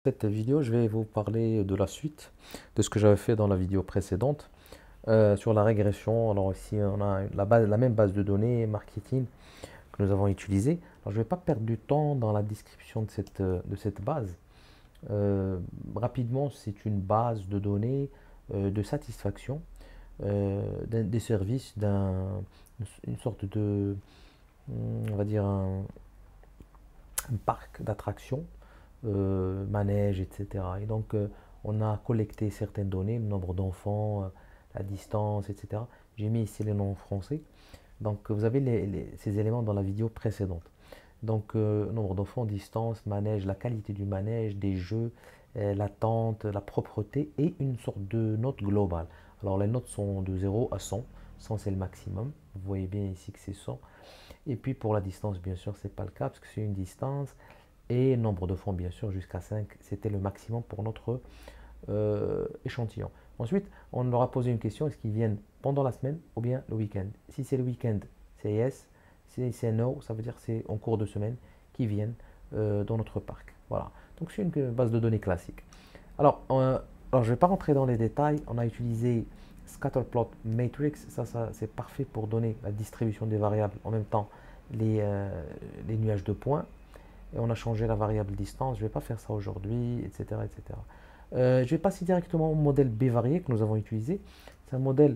Cette vidéo, je vais vous parler de la suite de ce que j'avais fait dans la vidéo précédente sur la régression. Alors ici, on a la même base de données marketing que nous avons utilisée. Alors, je ne vais pas perdre du temps dans la description de cette base. Rapidement, c'est une base de données de satisfaction des services une sorte de, on va dire, un parc d'attractions manège, etc. Et donc, on a collecté certaines données, le nombre d'enfants, la distance, etc. J'ai mis ici les noms en français. Donc, vous avez ces éléments dans la vidéo précédente. Donc, nombre d'enfants, distance, manège, la qualité du manège, des jeux, l'attente, la propreté et une sorte de note globale. Alors, les notes sont de 0 à 100. 100, c'est le maximum. Vous voyez bien ici que c'est 100. Et puis, pour la distance, bien sûr, c'est pas le cas parce que c'est une distance. Et nombre de fonds, bien sûr, jusqu'à 5, c'était le maximum pour notre échantillon. Ensuite, on leur a posé une question, est-ce qu'ils viennent pendant la semaine ou bien le week-end? Si c'est le week-end, c'est yes. Si c'est no, ça veut dire que c'est en cours de semaine qu'ils viennent dans notre parc. Voilà. Donc c'est une base de données classique. Alors, je ne vais pas rentrer dans les détails. On a utilisé Scatterplot Matrix. Ça c'est parfait pour donner la distribution des variables en même temps les nuages de points et on a changé la variable distance. Je ne vais pas faire ça aujourd'hui, etc. etc. Je vais passer directement au modèle B-varié que nous avons utilisé. C'est un modèle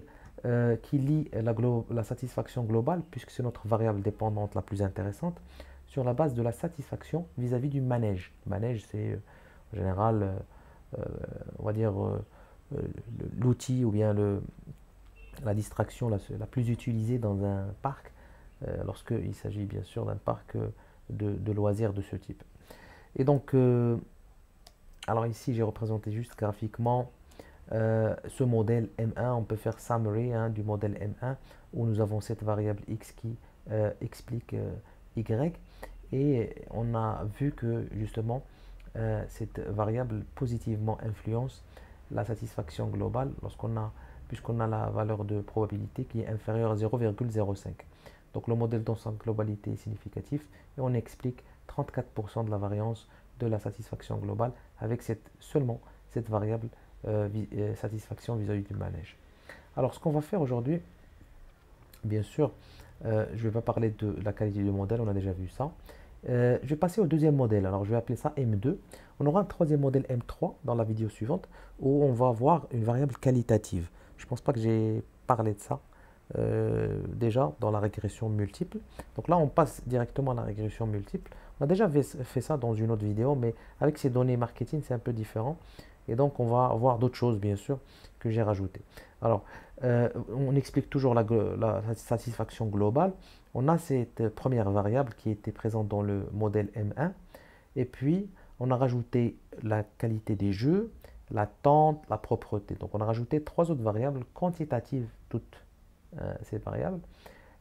qui lit la satisfaction globale, puisque c'est notre variable dépendante la plus intéressante, sur la base de la satisfaction vis-à-vis du manège. Le manège, c'est en général, on va dire, l'outil ou bien la distraction la plus utilisée dans un parc, lorsqu'il s'agit bien sûr d'un parc de loisirs de ce type. Et donc, alors ici, j'ai représenté juste graphiquement ce modèle M1. On peut faire summary du modèle M1 où nous avons cette variable X qui explique Y. Et on a vu que justement, cette variable positivement influence la satisfaction globale puisqu'on a la valeur de probabilité qui est inférieure à 0,05. Donc le modèle dans sa globalité est significatif et on explique 34% de la variance de la satisfaction globale avec seulement cette variable satisfaction vis-à-vis du manège. Alors ce qu'on va faire aujourd'hui, bien sûr, je ne vais pas parler de la qualité du modèle, on a déjà vu ça. Je vais passer au deuxième modèle, alors je vais appeler ça M2. On aura un troisième modèle M3 dans la vidéo suivante où on va avoir une variable qualitative. Je ne pense pas que j'ai parlé de ça déjà dans la régression multiple. Donc là, on passe directement à la régression multiple. On a déjà fait ça dans une autre vidéo, mais avec ces données marketing, c'est un peu différent. Et donc, on va voir d'autres choses, bien sûr, que j'ai rajoutées. Alors, on explique toujours la satisfaction globale. On a cette première variable qui était présente dans le modèle M1. Et puis, on a rajouté la qualité des jeux, l'attente, la propreté. Donc, on a rajouté trois autres variables quantitatives, toutes ces variables.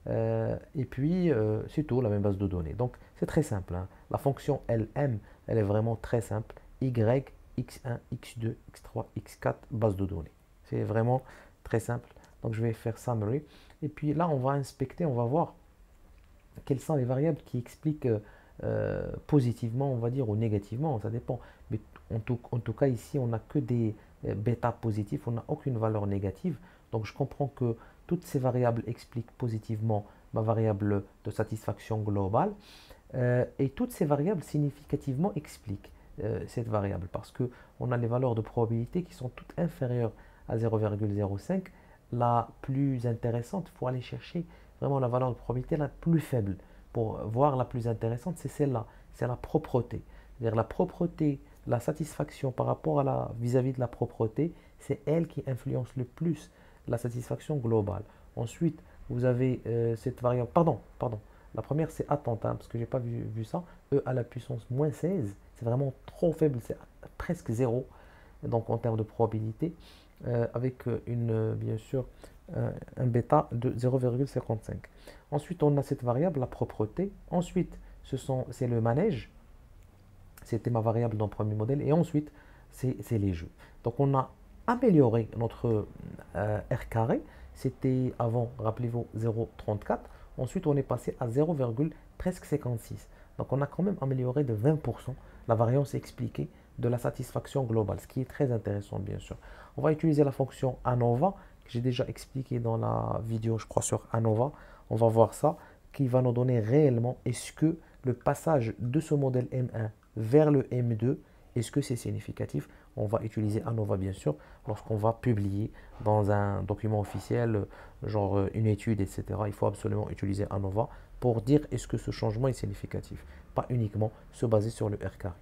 Et puis, c'est tout, la même base de données. Donc, c'est très simple. La fonction LM, elle est vraiment très simple. Y, X1, X2, X3, X4, base de données. C'est vraiment très simple. Donc, je vais faire summary. Et puis là, on va inspecter, on va voir quelles sont les variables qui expliquent positivement, on va dire, ou négativement, ça dépend. Mais en tout cas, ici, on n'a que des bêta positifs, on n'a aucune valeur négative. Donc, je comprends que toutes ces variables expliquent positivement ma variable de satisfaction globale. Et toutes ces variables significativement expliquent cette variable parce qu'on a les valeurs de probabilité qui sont toutes inférieures à 0,05. La plus intéressante, il faut aller chercher vraiment la valeur de probabilité la plus faible. Pour voir la plus intéressante, c'est celle-là, c'est la propreté. C'est-à-dire la propreté, la satisfaction par rapport à vis-à-vis de la propreté, c'est elle qui influence le plus la satisfaction globale. Ensuite, vous avez cette variable, pardon, la première c'est attente, parce que j'ai pas vu ça, E à la puissance moins 16, c'est vraiment trop faible, c'est presque zéro, donc en termes de probabilité, avec bien sûr un bêta de 0,55. Ensuite, on a cette variable, la propreté. Ensuite, c'est le manège. C'était ma variable dans le premier modèle. Et ensuite, c'est les jeux. Donc, on a amélioré notre R carré. C'était avant, rappelez-vous, 0,34. Ensuite, on est passé à 0, presque 56. Donc, on a quand même amélioré de 20% la variance expliquée de la satisfaction globale, ce qui est très intéressant bien sûr. On va utiliser la fonction ANOVA, que j'ai déjà expliqué dans la vidéo, je crois, sur ANOVA. On va voir ça, qui va nous donner réellement, est-ce que le passage de ce modèle M1 vers le M2, est-ce que c'est significatif? On va utiliser ANOVA bien sûr, lorsqu'on va publier dans un document officiel, genre une étude, etc. Il faut absolument utiliser ANOVA pour dire est-ce que ce changement est significatif, pas uniquement se baser sur le R carré.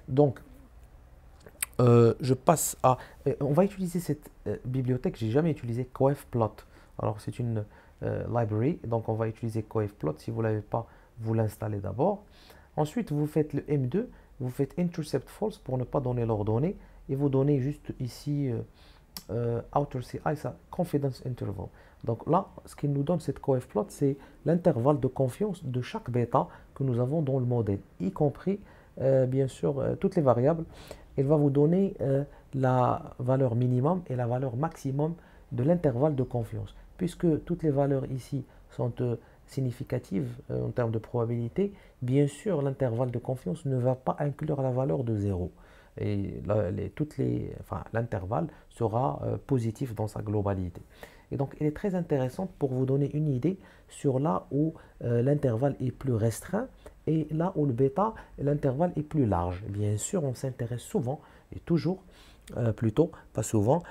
Donc, je passe à... on va utiliser cette bibliothèque, j'ai jamais utilisé coefplot. Alors, c'est une library, donc on va utiliser coefplot. Si vous ne l'avez pas, vous l'installez d'abord. Ensuite, vous faites le M2, vous faites intercept false pour ne pas donner l'ordonnée, et vous donnez juste ici outer CI, ça, confidence interval. Donc là, ce qu'il nous donne cette coefplot, c'est l'intervalle de confiance de chaque bêta que nous avons dans le modèle, y compris bien sûr toutes les variables. Il va vous donner la valeur minimum et la valeur maximum de l'intervalle de confiance. Puisque toutes les valeurs ici sont significatives en termes de probabilité, bien sûr l'intervalle de confiance ne va pas inclure la valeur de 0. Et l'intervalle sera positif dans sa globalité. Et donc, elle est très intéressante pour vous donner une idée sur là où l'intervalle est plus restreint et là où le bêta, l'intervalle est plus large. Bien sûr, on s'intéresse souvent et toujours, plutôt, pas souvent,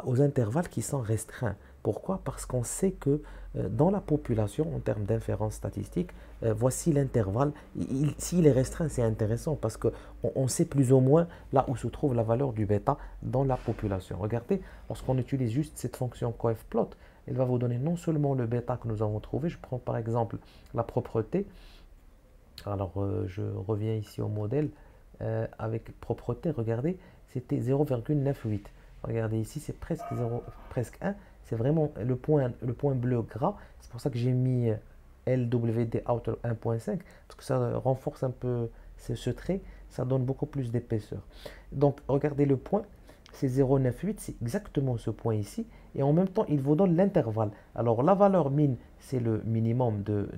aux intervalles qui sont restreints. Pourquoi? Parce qu'on sait que dans la population, en termes d'inférence statistique, voici l'intervalle. S'il est restreint, c'est intéressant parce qu'on sait plus ou moins là où se trouve la valeur du bêta dans la population. Regardez, lorsqu'on utilise juste cette fonction coefplot, elle va vous donner non seulement le bêta que nous avons trouvé, je prends par exemple la propreté. Alors, je reviens ici au modèle avec propreté, regardez, c'était 0,98. Regardez ici, c'est presque 0, presque 1. C'est vraiment le point bleu gras. C'est pour ça que j'ai mis LWD Outer 1.5 parce que ça renforce un peu ce trait. Ça donne beaucoup plus d'épaisseur. Donc, regardez le point. C'est 0,98. C'est exactement ce point ici. Et en même temps, il vous donne l'intervalle. Alors, la valeur min, c'est le minimum de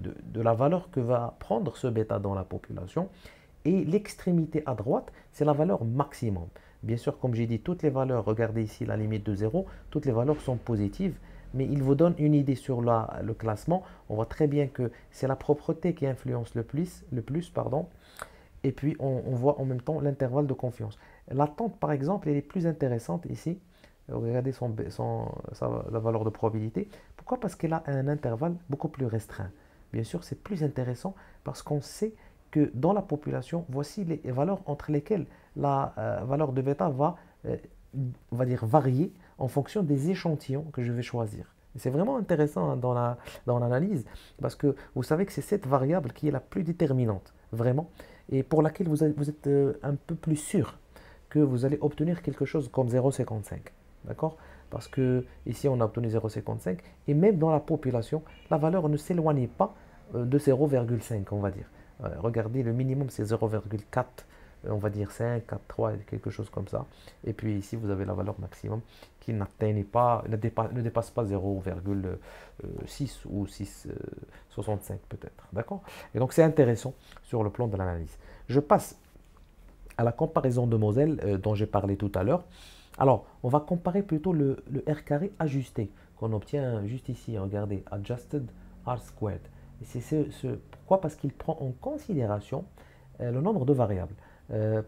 la valeur que va prendre ce bêta dans la population. Et l'extrémité à droite, c'est la valeur maximum. Bien sûr, comme j'ai dit, toutes les valeurs, regardez ici la limite de 0, toutes les valeurs sont positives, mais il vous donne une idée sur le classement. On voit très bien que c'est la propreté qui influence le plus, pardon. Et puis, on voit en même temps l'intervalle de confiance. L'attente, par exemple, elle est plus intéressante ici. Regardez la valeur de probabilité. Pourquoi? Parce qu'elle a un intervalle beaucoup plus restreint. Bien sûr, c'est plus intéressant parce qu'on sait que dans la population, voici les valeurs entre lesquelles la valeur de bêta va, on va dire, varier en fonction des échantillons que je vais choisir. C'est vraiment intéressant hein, dans l'analyse parce que vous savez que c'est cette variable qui est la plus déterminante, vraiment, et pour laquelle vous êtes un peu plus sûr que vous allez obtenir quelque chose comme 0,55. D'accord? Parce que ici, on a obtenu 0,55 et même dans la population, la valeur ne s'éloigne pas de 0,5, on va dire. Regardez, le minimum c'est 0,4, on va dire 5, 4, 3, quelque chose comme ça. Et puis ici, vous avez la valeur maximum qui ne dépasse pas 0,6 ou 6,65 peut-être. D'accord? Et donc c'est intéressant sur le plan de l'analyse. Je passe à la comparaison de modèles dont j'ai parlé tout à l'heure. Alors, on va comparer plutôt le R carré ajusté qu'on obtient juste ici. Regardez, Adjusted R squared. Pourquoi? Parce qu'il prend en considération le nombre de variables.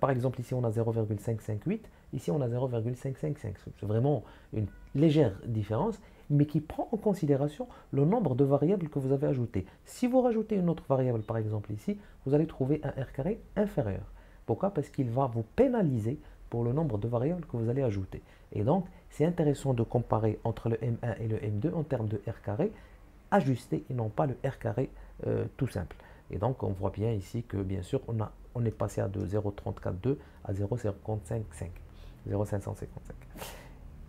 Par exemple, ici, on a 0,558. Ici, on a 0,555. C'est vraiment une légère différence, mais qui prend en considération le nombre de variables que vous avez ajoutées. Si vous rajoutez une autre variable, par exemple ici, vous allez trouver un R carré inférieur. Pourquoi? Parce qu'il va vous pénaliser pour le nombre de variables que vous allez ajouter. Et donc, c'est intéressant de comparer entre le M1 et le M2 en termes de R carré ajusté et non pas le R carré tout simple. Et donc, on voit bien ici que, bien sûr, on est passé de 0,342 à 0,555. 0,555.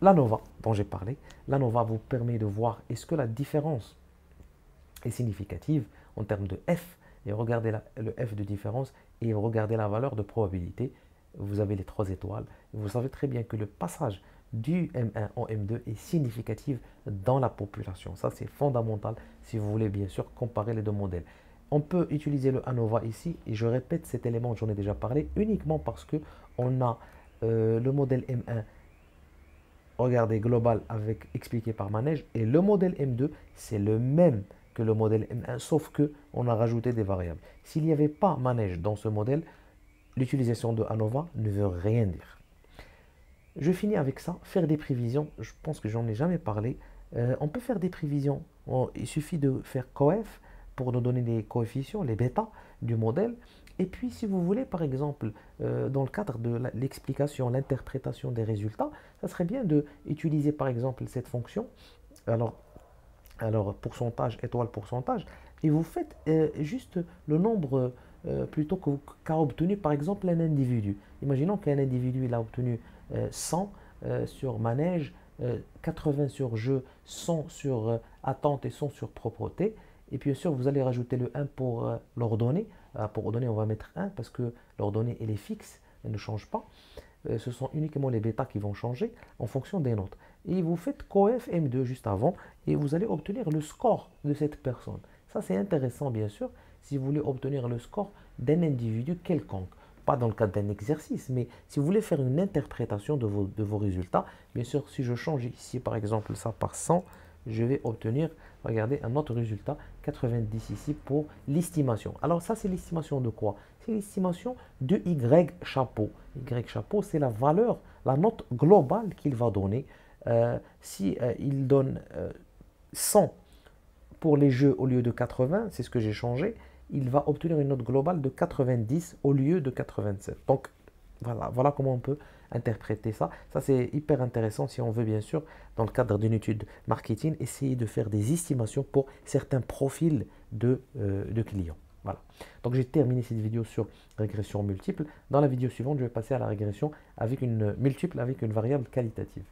L'ANOVA, dont j'ai parlé, l'ANOVA vous permet de voir est-ce que la différence est significative en termes de F. Et regardez le F de différence et regardez la valeur de probabilité. Vous avez les 3 étoiles. Vous savez très bien que le passage du M1 en M2 est significatif dans la population. Ça, c'est fondamental si vous voulez bien sûr comparer les deux modèles. On peut utiliser le ANOVA ici, et je répète cet élément, j'en ai déjà parlé, uniquement parce que on a le modèle M1, regardez, global avec expliqué par manège, et le modèle M2, c'est le même que le modèle M1, sauf que on a rajouté des variables. S'il n'y avait pas manège dans ce modèle, l'utilisation de ANOVA ne veut rien dire. Je finis avec ça, faire des prévisions, je pense que j'en ai jamais parlé. On peut faire des prévisions, il suffit de faire coef pour nous donner les coefficients, les bêtas du modèle. Et puis si vous voulez par exemple, dans le cadre de l'explication, l'interprétation des résultats, ça serait bien de utiliser par exemple cette fonction. Alors, pourcentage, étoile, pourcentage, et vous faites juste le nombre plutôt qu'a obtenu par exemple un individu. Imaginons qu'un individu il a obtenu 100 sur manège, 80 sur jeu, 100 sur attente et 100 sur propreté. Et puis bien sûr, vous allez rajouter le 1 pour l'ordonnée. Pour ordonnée, on va mettre 1 parce que l'ordonnée elle est fixe, elle ne change pas. Ce sont uniquement les bêtas qui vont changer en fonction des notes. Et vous faites coef M2 juste avant et vous allez obtenir le score de cette personne. Ça, c'est intéressant, bien sûr, si vous voulez obtenir le score d'un individu quelconque. Pas dans le cadre d'un exercice, mais si vous voulez faire une interprétation de vos résultats, bien sûr, si je change ici, par exemple, ça par 100, je vais obtenir, regardez, un autre résultat, 90 ici pour l'estimation. Alors ça, c'est l'estimation de quoi? C'est l'estimation de Y chapeau. Y chapeau, c'est la valeur, la note globale qu'il va donner. Si il donne 100 pour les jeux au lieu de 80, c'est ce que j'ai changé, il va obtenir une note globale de 90 au lieu de 87. Donc voilà comment on peut interpréter ça. Ça, c'est hyper intéressant si on veut, bien sûr, dans le cadre d'une étude marketing, essayer de faire des estimations pour certains profils de clients. Voilà. Donc j'ai terminé cette vidéo sur régression multiple. Dans la vidéo suivante, je vais passer à la régression avec une multiple avec une variable qualitative.